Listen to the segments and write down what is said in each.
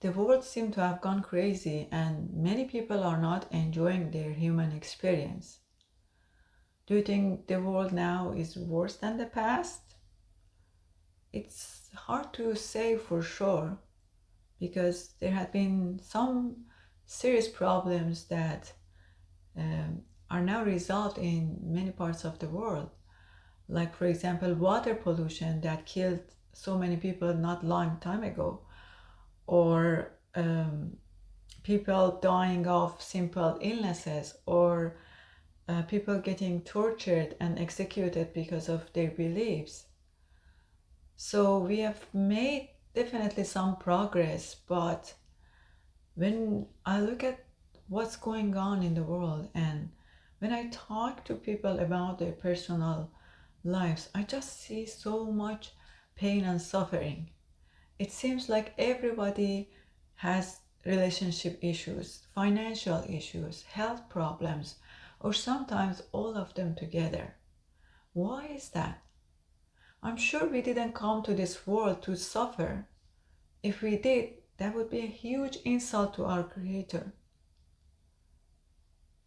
The world seems to have gone crazy, and many people are not enjoying their human experience. Do you think the world now is worse than the past? It's hard to say for sure because there have been some serious problems that are now resolved in many parts of the world. Like, for example, water pollution that killed so many people not long time ago, or people dying of simple illnesses, or people getting tortured and executed because of their beliefs. So we have made definitely some progress, but when I look at what's going on in the world and when I talk to people about their personal lives, I just see so much pain and suffering. It seems like everybody has relationship issues, financial issues, health problems, or sometimes all of them together. Why is that? I'm sure we didn't come to this world to suffer. If we did, that would be a huge insult to our Creator.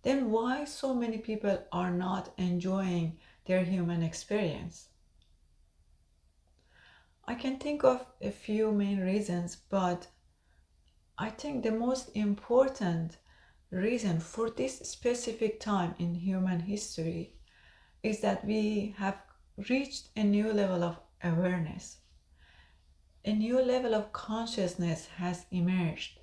Then why so many people are not enjoying their human experience? I can think of a few main reasons, but I think the most important reason for this specific time in human history is that we have reached a new level of awareness. A new level of consciousness has emerged.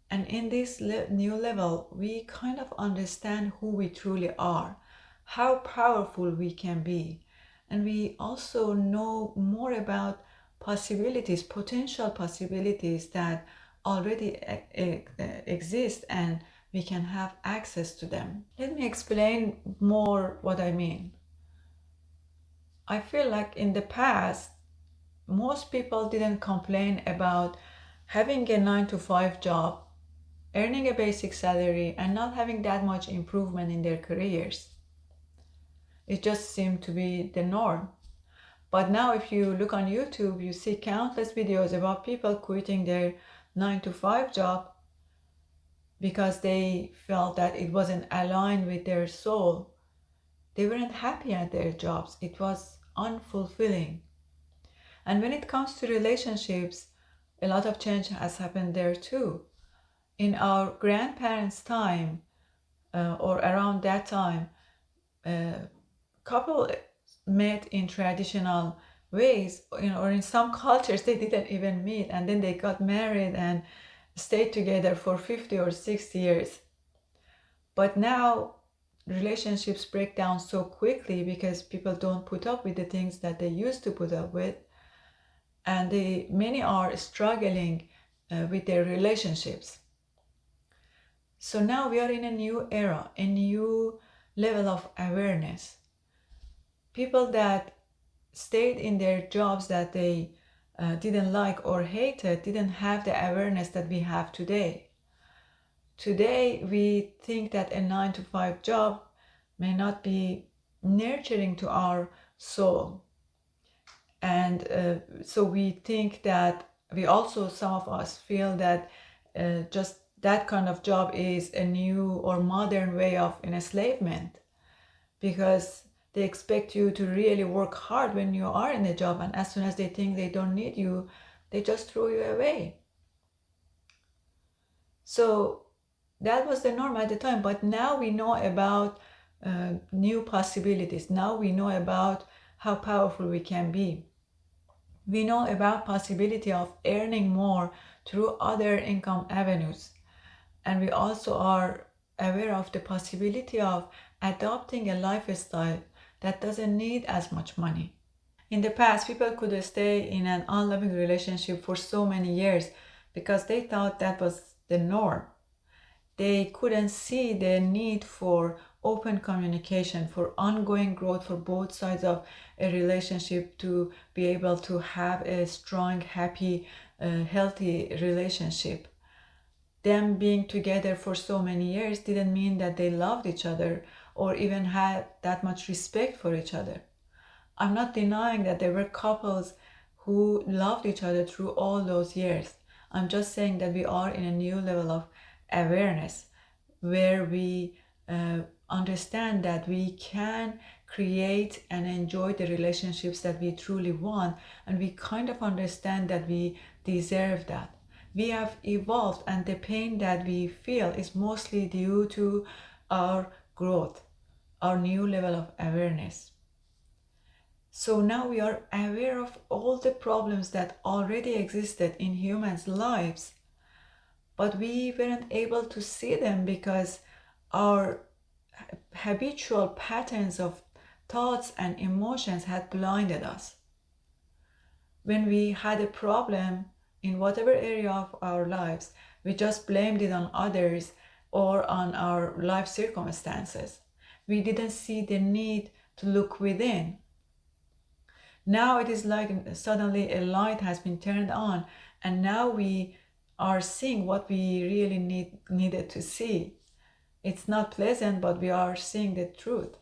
And in this new level, we kind of understand who we truly are, how powerful we can be. And we also know more about possibilities, potential possibilities that already exist, and we can have access to them. Let me explain more what I mean. I feel like in the past, most people didn't complain about having a 9 to 5 job, earning a basic salary, and not having that much improvement in their careers. It just seemed to be the norm. But now, if you look on YouTube, you see countless videos about people quitting their 9 to 5 job because they felt that it wasn't aligned with their soul. They weren't happy at their jobs, it was unfulfilling. And when it comes to relationships, a lot of change has happened there too. In our grandparents' time, or around that time, couple met in traditional ways, or in some cultures they didn't even meet, and then they got married and stayed together for 50 or 60 years. But now relationships break down so quickly because people don't put up with the things that they used to put up with, and many are struggling with their relationships. So now we are in a new era, a new level of awareness. People that stayed in their jobs that they didn't like or hated didn't have the awareness that we have today. Today, we think that a 9 to 5 job may not be nurturing to our soul. And so we think that some of us feel that just that kind of job is a new or modern way of enslavement, because they expect you to really work hard when you are in a job, and as soon as they think they don't need you, they just throw you away. So that was the norm at the time, but now we know about new possibilities. Now we know about how powerful we can be. We know about possibility of earning more through other income avenues, and we also are aware of the possibility of adopting a lifestyle that doesn't need as much money. In the past, people could stay in an unloving relationship for so many years because they thought that was the norm. They couldn't see the need for open communication, for ongoing growth for both sides of a relationship, to be able to have a strong, happy, healthy relationship. Them being together for so many years didn't mean that they loved each other or even had that much respect for each other. I'm not denying that there were couples who loved each other through all those years. I'm just saying that we are in a new level of awareness where we understand that we can create and enjoy the relationships that we truly want, and we kind of understand that we deserve that. We have evolved, and the pain that we feel is mostly due to our growth, our new level of awareness. So now we are aware of all the problems that already existed in humans' lives, but we weren't able to see them because our habitual patterns of thoughts and emotions had blinded us. When we had a problem in whatever area of our lives, we just blamed it on others or on our life circumstances. We didn't see the need to look within. Now it is like suddenly a light has been turned on, and now we are seeing what we really needed to see. It's not pleasant, but we are seeing the truth.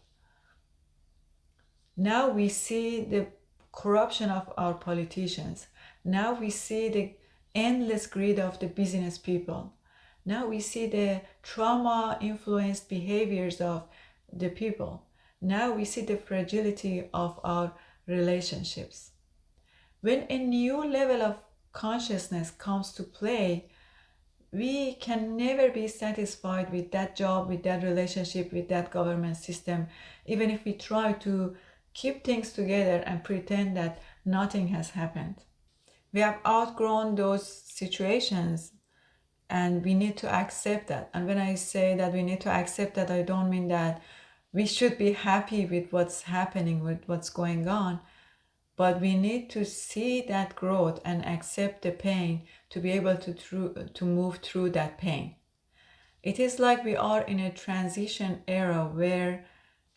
Now we see the corruption of our politicians. Now we see the endless greed of the business people. Now we see the trauma-influenced behaviors of the people. Now we see the fragility of our relationships. When a new level of consciousness comes to play, we can never be satisfied with that job, with that relationship, with that government system, even if we try to keep things together and pretend that nothing has happened. We have outgrown those situations, and we need to accept that. And when I say that we need to accept that, I don't mean that we should be happy with what's happening, with what's going on, but we need to see that growth and accept the pain to be able to move through that pain. It is like we are in a transition era where,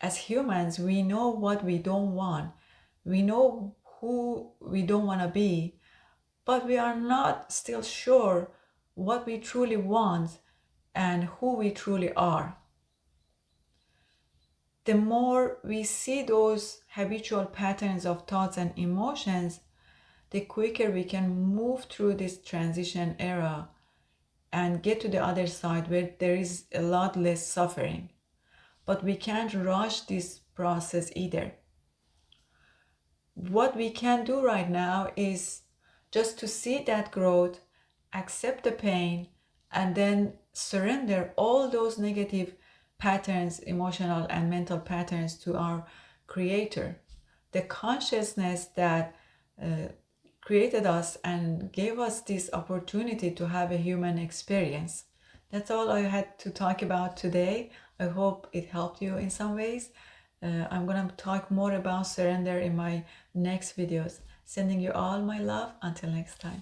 as humans, we know what we don't want. We know who we don't want to be, but we are not still sure what we truly want and who we truly are. The more we see those habitual patterns of thoughts and emotions, the quicker we can move through this transition era and get to the other side where there is a lot less suffering. But we can't rush this process either. What we can do right now is just to see that growth, accept the pain, and then surrender all those negative patterns, emotional and mental patterns, to our Creator, the consciousness that created us and gave us this opportunity to have a human experience. That's all I had to talk about today. I hope it helped you in some ways. I'm going to talk more about surrender in my next videos. Sending you all my love. Until next time.